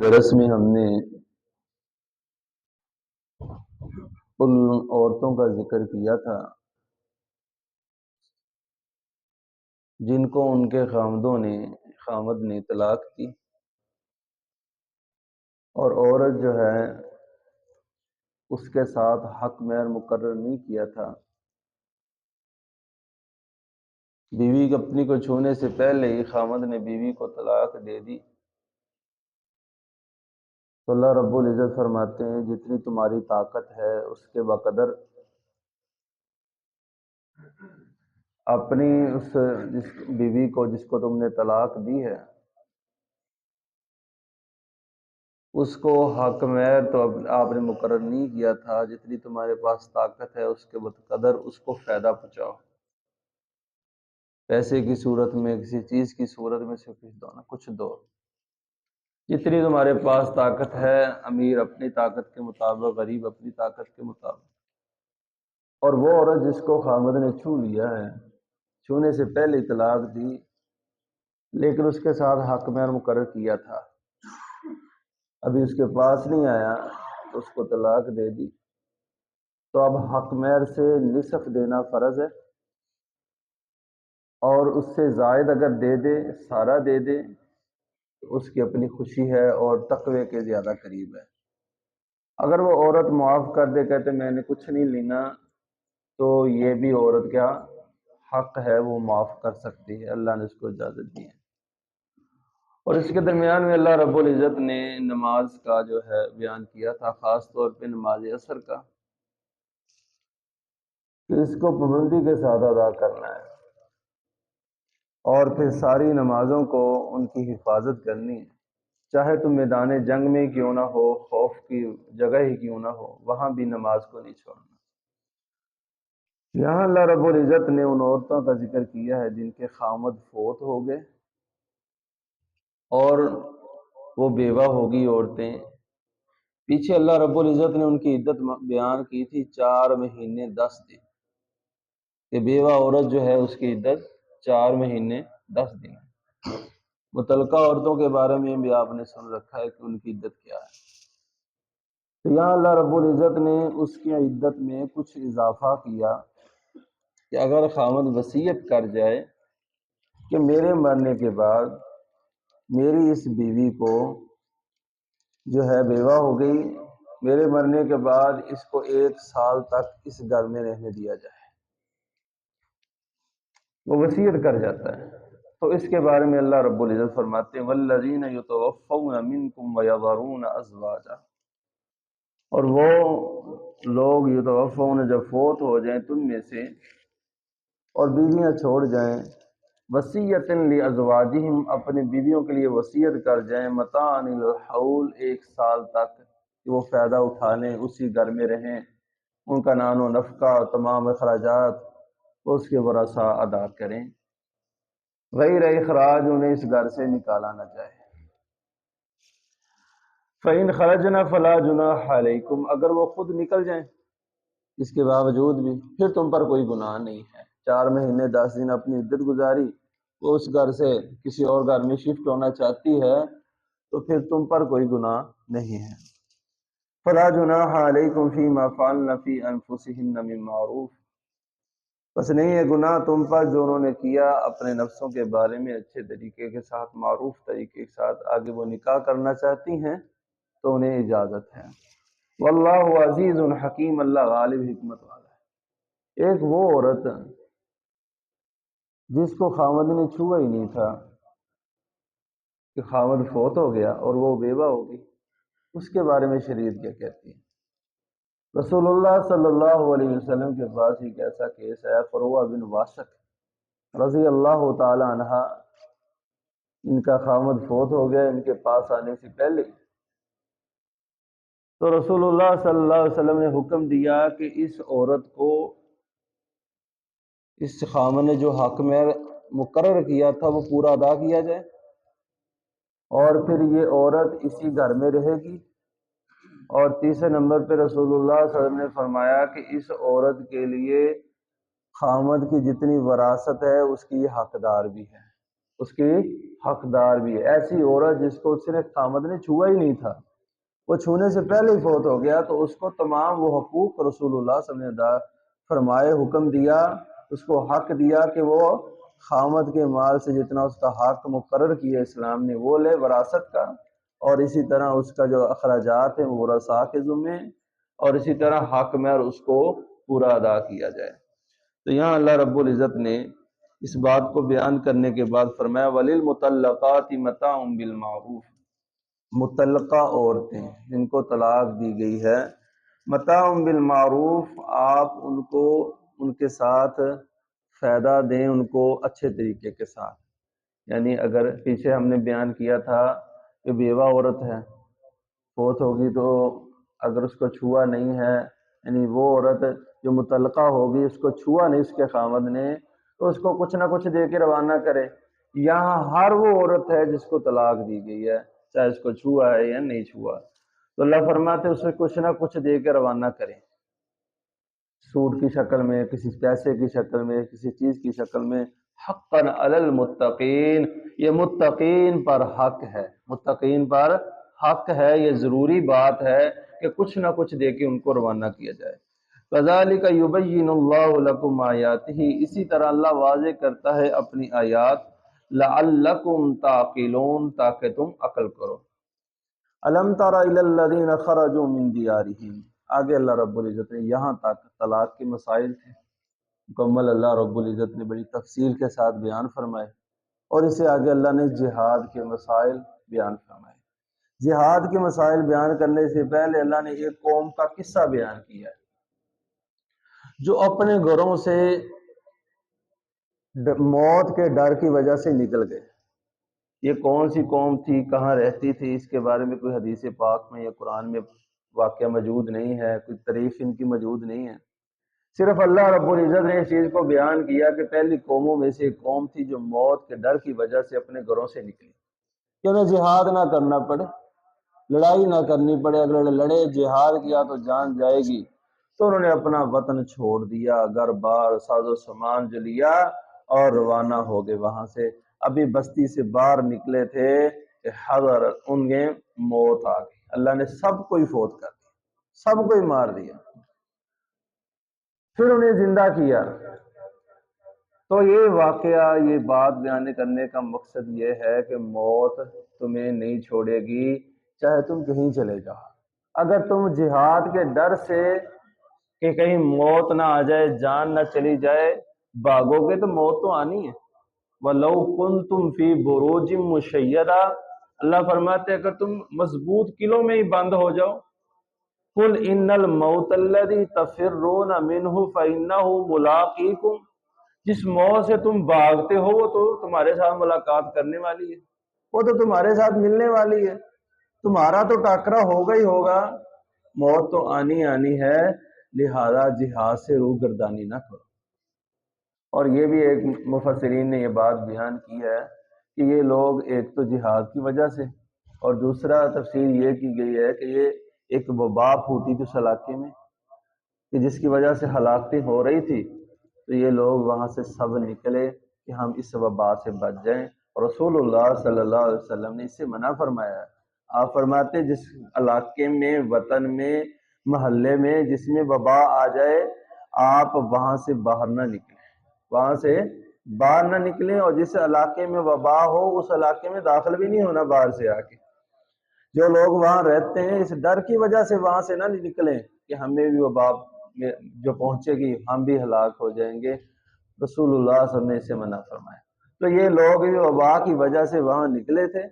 درس میں ہم نے ان عورتوں کا ذکر کیا تھا جن کو ان کے خامد نے طلاق دی، اور عورت جو ہے اس کے ساتھ حق مہر مقرر نہیں کیا تھا، بیوی اپنی کو چھونے سے پہلے ہی خامد نے بیوی کو طلاق دے دی، تو اللہ رب العزت فرماتے ہیں جتنی تمہاری طاقت ہے اس کے بقدر اپنی جس بیوی کو جس کو تم نے طلاق دی ہے اس کو حق مہر تو آپ نے مقرر نہیں کیا تھا، جتنی تمہارے پاس طاقت ہے اس کے بقدر اس کو فائدہ پہنچاؤ، پیسے کی صورت میں، کسی چیز کی صورت میں سے کچھ دو، جتنی تمہارے پاس طاقت ہے، امیر اپنی طاقت کے مطابق، غریب اپنی طاقت کے مطابق۔ اور وہ عورت جس کو خامد نے چھو لیا ہے، چھونے سے پہلے طلاق دی لیکن اس کے ساتھ حق مہر مقرر کیا تھا، ابھی اس کے پاس نہیں آیا تو اس کو طلاق دے دی، تو اب حق مہر سے نصف دینا فرض ہے، اور اس سے زائد اگر دے دے، سارا دے دے، تو اس کی اپنی خوشی ہے اور تقوی کے زیادہ قریب ہے۔ اگر وہ عورت معاف کر دے، کہتے میں نے کچھ نہیں لینا، تو یہ بھی عورت کیا حق ہے، وہ معاف کر سکتی ہے، اللہ نے اس کو اجازت دی ہے۔ اور اس کے درمیان میں اللہ رب العزت نے نماز کا جو ہے بیان کیا تھا، خاص طور پہ نماز عصر کا، کہ اس کو پابندی کے ساتھ ادا کرنا ہے، اور پھر ساری نمازوں کو ان کی حفاظت کرنی ہے، چاہے تم میدان جنگ میں کیوں نہ ہو، خوف کی جگہ ہی کیوں نہ ہو، وہاں بھی نماز کو نہیں چھوڑنا۔ یہاں اللہ رب العزت نے ان عورتوں کا ذکر کیا ہے جن کے خامد فوت ہو گئے اور وہ بیوہ ہوگی عورتیں۔ پیچھے اللہ رب العزت نے ان کی عدت بیان کی تھی 4 مہینے 10 دن، کہ بیوہ عورت جو ہے اس کی عدت 4 مہینے 10 دن ہے۔ متعلقہ عورتوں کے بارے میں بھی آپ نے سن رکھا ہے کہ ان کی عدت کیا ہے، تو یہاں اللہ رب العزت نے اس کی عدت میں کچھ اضافہ کیا کہ اگر خامد وصیت کر جائے کہ میرے مرنے کے بعد میری اس بیوی کو جو ہے بیوہ ہو گئی، میرے مرنے کے بعد اس کو 1 سال تک اس گھر میں رہنے دیا جائے، وہ وصیت کر جاتا ہے، تو اس کے بارے میں اللہ رب العزت فرماتے ہیں والذین یتوفون منکم ویذرون ازواجا، اور وہ لوگ یتوفون جب فوت ہو جائیں تم میں سے اور بیویاں چھوڑ جائیں، وصیۃ لازواجہم، اپنی بیویوں کے لیے وصیت کر جائیں، متاعا الحول، 1 سال تک کہ وہ فائدہ اٹھا لیں، اسی گھر میں رہیں، ان کا نان و نفقہ، تمام اخراجات اس کے ورثاء ادا کریں، غیر اخراج، انہیں اس گھر سے نکالا نہ جائے۔ فَإِنْ خَرَجْنَ فَلَا جُنَاحَ عَلَيْكُمْ، اگر وہ خود نکل جائیں اس کے باوجود بھی، پھر تم پر کوئی گناہ نہیں ہے۔ 4 مہینے 10 دن اپنی عدت گزاری، وہ اس گھر سے کسی اور گھر میں شفٹ ہونا چاہتی ہے تو پھر تم پر کوئی گناہ نہیں ہے۔ فَلَا جُنَاحَ عَلَيْكُمْ فِي مَا فَعَلْنَ فِي أَنفُسِهِنَّ مِن مَّعْرُوفٍ، بس نہیں ہے گناہ تم پر جو انہوں نے کیا اپنے نفسوں کے بارے میں اچھے طریقے کے ساتھ، معروف طریقے کے ساتھ، آگے وہ نکاح کرنا چاہتی ہیں تو انہیں اجازت ہے۔ واللہ عزیز حکیم، اللہ غالب حکمت والا ہے۔ ایک وہ عورت جس کو خامد نے چھوا ہی نہیں تھا کہ خامد فوت ہو گیا اور وہ بیوہ ہو گئی، اس کے بارے میں شریعت کیا کہتی ہے؟ رسول اللہ صلی اللہ علیہ وسلم کے پاس ایک ایسا کیس ہے، فروہ بن واشق رضی اللہ تعالی عنہ، ان کا خامد فوت ہو گیا ان کے پاس آنے سے پہلے، تو رسول اللہ صلی اللہ علیہ وسلم نے حکم دیا کہ اس عورت کو اس خامد نے جو حق مہر مقرر کیا تھا وہ پورا ادا کیا جائے، اور پھر یہ عورت اسی گھر میں رہے گی، اور تیسرے نمبر پہ رسول اللہ صلی اللہ علیہ وسلم نے فرمایا کہ اس عورت کے لیے خامد کی جتنی وراثت ہے اس کی یہ حقدار بھی ہے، اس کی حقدار بھی ہے۔ ایسی عورت جس کو اس نے خامد نے چھوا ہی نہیں تھا، وہ چھونے سے پہلے ہی فوت ہو گیا، تو اس کو تمام وہ حقوق رسول اللہ صلی اللہ علیہ وسلم نے فرمائے، حکم دیا، اس کو حق دیا کہ وہ خامد کے مال سے جتنا اس کا حق مقرر کیا اسلام نے وہ لے وراثت کا، اور اسی طرح اس کا جو اخراجات ہیں وہ ورثاء کے ذمے، اور اسی طرح حق مہر اس کو پورا ادا کیا جائے۔ تو یہاں اللہ رب العزت نے اس بات کو بیان کرنے کے بعد فرمایا وَلِلْمُطَلَّقَاتِ مَتَاعٌ بِالْمَعْرُوفِ، متعلقہ عورتیں جن کو طلاق دی گئی ہے، متاع بالمعروف، آپ ان کو ان کے ساتھ فائدہ دیں، ان کو اچھے طریقے کے ساتھ۔ یعنی اگر پیچھے ہم نے بیان کیا تھا کہ بیوہ عورت ہے، فوت ہوگی تو اگر اس کو چھوا نہیں ہے، یعنی وہ عورت جو متعلقہ ہوگی اس کو چھوا نہیں اس کے خامد نے، تو اس کو کچھ نہ کچھ دے کے روانہ کرے۔ یہاں ہر وہ عورت ہے جس کو طلاق دی گئی ہے، چاہے اس کو چھوا ہے یا نہیں چھوا، تو اللہ فرماتے اسے کچھ نہ کچھ دے کے روانہ کریں، سوٹ کی شکل میں، کسی پیسے کی شکل میں، کسی چیز کی شکل میں۔ حقا علی المتقین، یہ متقین پر حق ہے، متقین پر حق ہے، یہ ضروری بات ہے کہ کچھ نہ کچھ دے کے ان کو روانہ کیا جائے۔ کذالک یبین اللہ لکم آیاتہ، اسی طرح اللہ واضح کرتا ہے اپنی آیات، لعلکم تعقلون، تاکہ تم عقل کرو۔ الم تر الی الذین خرجوا من دیارہم، آگے اللہ رب العزت نے یہاں تک طلاق کے مسائل تھے مکمل، اللہ رب العزت نے بڑی تفصیل کے ساتھ بیان فرمائے، اور اسے آگے اللہ نے جہاد کے مسائل بیان فرمائے۔ جہاد کے مسائل بیان کرنے سے پہلے اللہ نے ایک قوم کا قصہ بیان کیا ہے جو اپنے گھروں سے موت کے ڈر کی وجہ سے نکل گئے۔ یہ کون سی قوم تھی، کہاں رہتی تھی، اس کے بارے میں کوئی حدیث پاک میں یا قرآن میں واقعہ موجود نہیں ہے، کوئی تعریف ان کی موجود نہیں ہے۔ صرف اللہ رب العزت نے اس چیز کو بیان کیا کہ پہلی قوموں میں سے ایک قوم تھی جو موت کے ڈر کی وجہ سے اپنے گھروں سے نکلی، کہ انہیں جہاد نہ کرنا پڑے، لڑائی نہ کرنی پڑے، اگر لڑے جہاد کیا تو جان جائے گی، تو انہوں نے اپنا وطن چھوڑ دیا، گھر بار ساز و سامان جو لیا اور روانہ ہو گئے وہاں سے۔ ابھی بستی سے باہر نکلے تھے کہ حضر انہیں موت آ گئی، اللہ نے سب کو ہی فوت کر دیا، سب کو ہی مار دیا، پھر انہیں زندہ کیا۔ تو یہ واقعہ، یہ بات بیان کرنے کا مقصد یہ ہے کہ موت تمہیں نہیں چھوڑے گی، چاہے تم کہیں چلے جاؤ۔ اگر تم جہاد کے ڈر سے کہ کہیں موت نہ آ جائے، جان نہ چلی جائے بھاگو گے تو موت تو آنی ہے۔ وَلَوْ كُنْتُمْ فِي بُرُوجٍ مُشَيَّدَةٍ، اللہ فرماتے اگر تم مضبوط قلعوں میں ہی بند ہو جاؤ، قُلْ إِنَّ الْمَوْتَ الَّذِي تَفِرُّونَ مِنْهُ فَإِنَّهُ مُلَاقِيكُمْ، جس موت سے تم بھاگتے ہو وہ تو تمہارے ساتھ ملاقات کرنے والی ہے، وہ تو تمہارے ساتھ ملنے والی ہے، تمہارا تو ٹاکرا ہوگا ہی ہوگا، موت تو آنی آنی ہے، لہذا جہاد سے روگردانی نہ کرو۔ اور یہ بھی ایک مفسرین نے یہ بات بیان کی ہے کہ یہ لوگ ایک تو جہاد کی وجہ سے، اور دوسرا تفسیر یہ کی گئی ہے کہ یہ ایک وبا پھوٹی تھی اس علاقے میں کہ جس کی وجہ سے ہلاکتیں ہو رہی تھی، تو یہ لوگ وہاں سے سب نکلے کہ ہم اس وبا سے بچ جائیں، اور رسول اللہ صلی اللہ علیہ وسلم نے اس سے منع فرمایا ہے۔ آپ فرماتے جس علاقے میں، وطن میں، محلے میں جس میں وبا آ جائے، آپ وہاں سے باہر نہ نکلیں، وہاں سے باہر نہ نکلیں، اور جس علاقے میں وبا ہو اس علاقے میں داخل بھی نہیں ہونا باہر سے آ کے۔ جو لوگ وہاں رہتے ہیں اس ڈر کی وجہ سے وہاں سے نہ نکلیں کہ ہمیں بھی وبا جو پہنچے گی ہم بھی ہلاک ہو جائیں گے، رسول اللہ صلی اللہ علیہ وسلم نے اسے منع فرمایا۔ تو یہ لوگ وبا کی وجہ سے وہاں نکلے تھے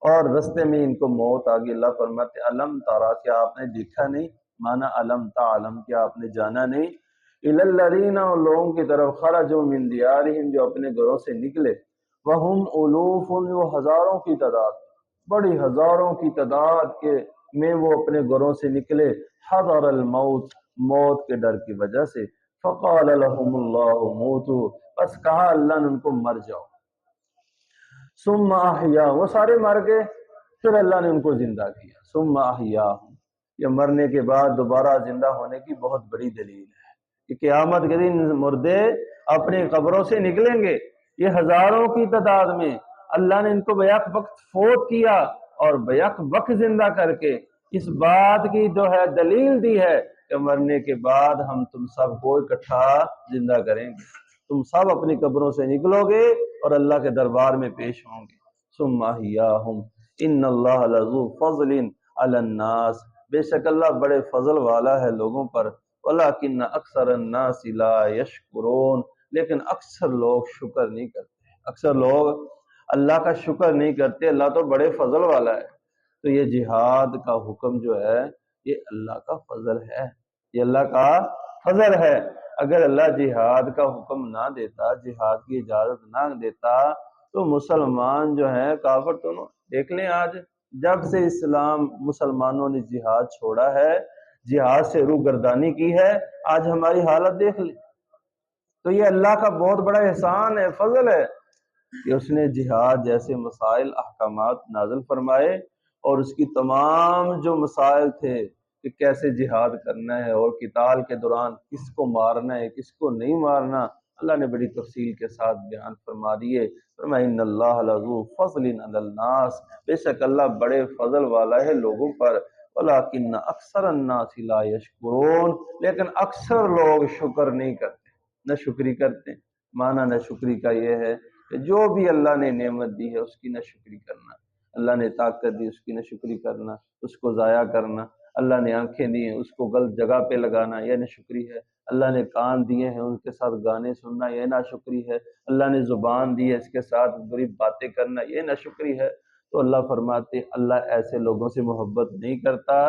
اور رستے میں ان کو موت آ گئی۔ اللہ فرماتے علم تارا، کیا آپ نے دیکھا نہیں، مانا علم تعلم، کیا آپ نے جانا نہیں، الی الذین، ان لوگوں کی طرف خرجوا من دیارہم، جو اپنے گھروں سے نکلے، وہم الوف، وہ ہزاروں کی تعداد، بڑی ہزاروں کی تعداد کے میں وہ اپنے گھروں سے نکلے، حضر الموت، موت کے ڈر کی وجہ سے، فقال لهم اللہ موتوا، بس کہا اللہ نے ان کو مر جاؤ، ثم احیا، وہ سارے مر گئے، پھر اللہ نے ان کو زندہ کیا، ثم احیاہم، یہ مرنے کے بعد دوبارہ زندہ ہونے کی بہت بڑی دلیل ہے کہ قیامت کے دن مردے اپنی قبروں سے نکلیں گے، یہ ہزاروں کی تعداد میں اللہ نے ان کو بیک وقت فوت کیا اور بیک وقت زندہ کر کے اس بات کی جو ہے دلیل دی ہے کہ مرنے کے بعد ہم تم سب کو اکٹھا زندہ کریں گے، تم سب اپنی قبروں سے نکلو گے اور اللہ کے دربار میں پیش ہوں گے۔ ثم احیاہم ان اللہ لذو فضل علی الناس، بے شک اللہ بڑے فضل والا ہے لوگوں پر، ولکن اکثر الناس لا یشکرون، لیکن اکثر لوگ شکر نہیں کرتے، اکثر لوگ اللہ کا شکر نہیں کرتے۔ اللہ تو بڑے فضل والا ہے۔ تو یہ جہاد کا حکم جو ہے یہ اللہ کا فضل ہے، یہ اللہ کا فضل ہے۔ اگر اللہ جہاد کا حکم نہ دیتا، جہاد کی اجازت نہ دیتا تو مسلمان جو ہیں کافر تو دیکھ لیں آج جب سے اسلام مسلمانوں نے جہاد چھوڑا ہے، جہاد سے روگردانی کی ہے، آج ہماری حالت دیکھ لیں۔ تو یہ اللہ کا بہت بڑا احسان ہے، فضل ہے کہ اس نے جہاد جیسے مسائل احکامات نازل فرمائے، اور اس کی تمام جو مسائل تھے کہ کیسے جہاد کرنا ہے اور قتال کے دوران کس کو مارنا ہے کس کو نہیں مارنا، اللہ نے بڑی تفصیل کے ساتھ بیان فرما دیے۔ فرمایا ان اللہ لذو فضل علی الناس، بے شک اللہ بڑے فضل والا ہے لوگوں پر، ولکن اکثر الناس لا یشکرون، لیکن اکثر لوگ شکر نہیں کرتے، نہ شکری کرتے۔ معنی نہ شکری کا یہ ہے کہ جو بھی اللہ نے نعمت دی ہے اس کی نہ شکری کرنا، اللہ نے طاقت دی اس کی نہ شکری کرنا، اس کو ضائع کرنا، اللہ نے آنکھیں دی ہیں اس کو غلط جگہ پہ لگانا یہ نہ شکری ہے، اللہ نے کان دیے ہیں ان کے ساتھ گانے سننا یہ نہ شکری ہے، اللہ نے زبان دی ہے اس کے ساتھ بری باتیں کرنا یہ نہ شکری ہے۔ تو اللہ فرماتے اللہ ایسے لوگوں سے محبت نہیں کرتا،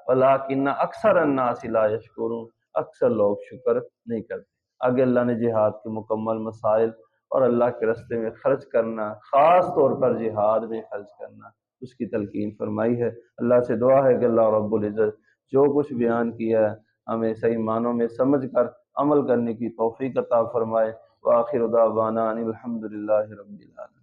ولیکن اکثر الناس لا یشکرون، اکثر لوگ شکر نہیں کرتے۔ آگے اللہ نے جہاد کے مکمل مسائل اور اللہ کے راستے میں خرچ کرنا، خاص طور پر جہاد میں خرچ کرنا، اس کی تلقین فرمائی ہے۔ اللہ سے دعا ہے کہ اللہ رب العزت جو کچھ بیان کیا ہے ہمیں صحیح معنوں میں سمجھ کر عمل کرنے کی توفیق عطا فرمائے۔ وآخر دعوانا ان الحمد للہ رب العالمین۔